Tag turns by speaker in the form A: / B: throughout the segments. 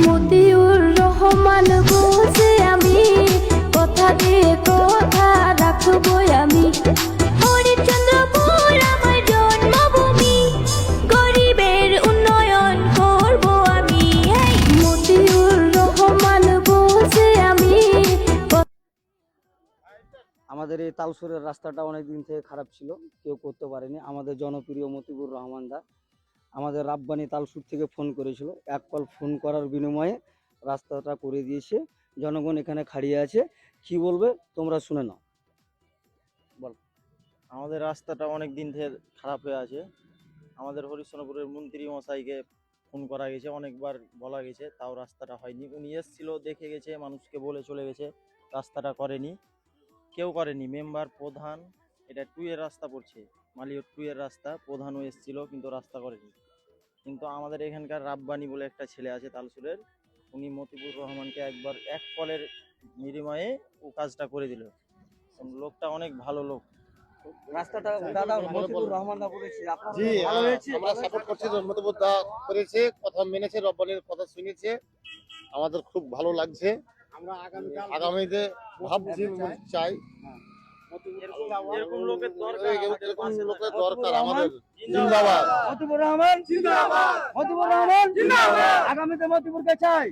A: মতিউর রহমান বলছি আমি, কথা দিয়ে কথা রাখবো আমি। হরিশ্চন্দ্রপুর আমার জন্মভূমি, গরিবের উন্নয়ন করবো আমি। মতিউর রহমান বলছি আমি।
B: আমাদের এই তালসুরের রাস্তাটা অনেক দিন থেকে খারাপ ছিল, কেউ করতে পারেনি। আমাদের জনপ্রিয় মতিউর রহমান দা আমাদের রাব্বানি তালসুর থেকে ফোন করেছিল, এক কল ফোন করার বিনিময়ে রাস্তাটা করে দিয়েছে। জনগণ এখানে খাড়িয়ে আছে, কি বলবে তোমরা শুনে নাও। বল।
C: আমাদের রাস্তাটা অনেক দিন থেকে খারাপ হয়ে আছে। আমাদের হরিশ্চন্দ্রপুরের মন্ত্রী মশাইকে ফোন করা গেছে, অনেকবার বলা গেছে, তাও রাস্তাটা হয়নি। উনি এসেছিল, দেখে গেছে, মানুষকে বলে চলে গেছে, রাস্তাটা করেনি, কেউ করেনি। মেম্বার, প্রধান, এটা 2 এর রাস্তা পড়ছে, মালিয়র 2 এর রাস্তা, প্রধানও এসেছিল কিন্তু রাস্তা করেনি। কিন্তু আমাদের এখানকার রাব্বানি বলে একটা ছেলে আছে তালসুরের, উনি মতিউর রহমানকে একবার এক কলের বিনিময়ে ও কাজটা করে দিল। লোকটা অনেক ভালো লোক।
B: রাস্তাটা দাদা মতিউর রহমান দা করেছে, আপনারা
D: জি,
B: ভালো হয়েছে।
D: আমরা সাপোর্ট করছি। মতিউর দা করেছে, কথা মেনেছে, রব্বানির কথা শুনেছে, আমাদের খুব ভালো লাগছে। আমরা আগামীতে ভাবছি, চাই
C: এরকম লোকের দরকার,
D: এরকম লোকের দরকার আমাদের। জিন্দাবাদ
B: মতিউর রহমান, জিন্দাবাদ মতিউর রহমান, জিন্দাবাদ। আগামীতে মতিউরকে চাই,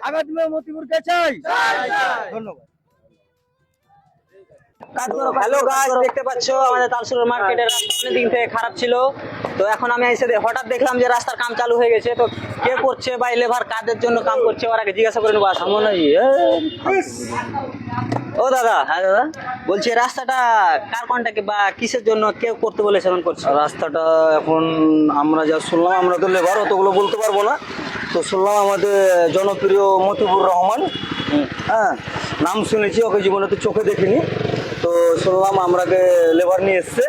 B: আগামীতে মতিউরকে চাই। ধন্যবাদ।
E: হ্যালো গাইস, দেখতে পাচ্ছো আমাদের তালসুর মার্কেটের রাস্তা অনেক দিন থেকে খারাপ ছিল। তো এখন আমি এসে হঠাৎ দেখলাম যে রাস্তার কাম চালু হয়ে গেছে। তো কে করছে বা লেবার কাদের জন্য কাম করছে ওর আগে জিজ্ঞাসা করে নেবো। সামনে ও দাদা। হ্যাঁ দাদা, বলছি রাস্তাটা কার কন্টাক্টে বা কিসের জন্য কেউ করতে বলেছে এমন করছে?
B: রাস্তাটা এখন আমরা যা শুনলাম, আমরা তো লেবার অতগুলো বলতে পারবো না, তো শুনলাম আমাদের জনপ্রিয় মতিউর রহমান, হ্যাঁ নাম শুনেছি, ওকে জীবনে তো চোখে দেখিনি। তো শুনলাম আমরাকে লেবার নিয়ে এসছে,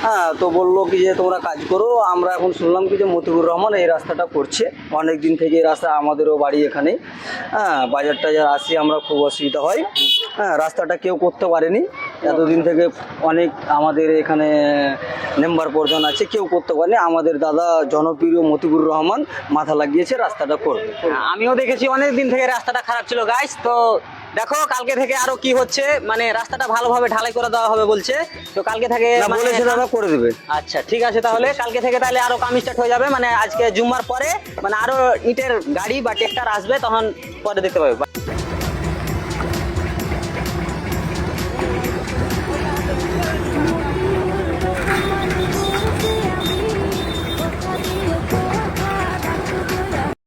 B: হ্যাঁ, তো বললো কি যে তোমরা কাজ করো। আমরা এখন শুনলাম কি যে মতিউর রহমান এই রাস্তাটা করছে। অনেক দিন থেকে এই রাস্তা, আমাদেরও বাড়ি এখানে, হ্যাঁ, বাজার টাজার আসি আমরা, খুব অসুবিধা হয়। হ্যাঁ, রাস্তাটা কেউ করতে পারেনি এতদিন থেকে। অনেক আমাদের এখানে মেম্বার প্রধান আছে, কেউ করতে পারেনি। আমাদের দাদা জনপ্রিয় মতিউর রহমান মাথা লাগিয়েছে, রাস্তাটা করবে।
E: আমিও দেখেছি অনেক দিন থেকে রাস্তাটা খারাপ ছিল গাইস। তো দেখো কালকে থেকে আরো কি হচ্ছে, মানে রাস্তাটা ভালোভাবে ঢালাই করে দেওয়া হবে বলছে। তো কালকে থেকে
B: বলেছে দাদা করে দেবে।
E: আচ্ছা ঠিক আছে, তাহলে কালকে থেকে তাহলে আরো কাম স্টার্ট হয়ে যাবে। মানে আজকে জুম্মার পরে মানে আরো ইটের গাড়ি বা ট্রাক্টর আসবে, তখন পরে দেখতে পাবে।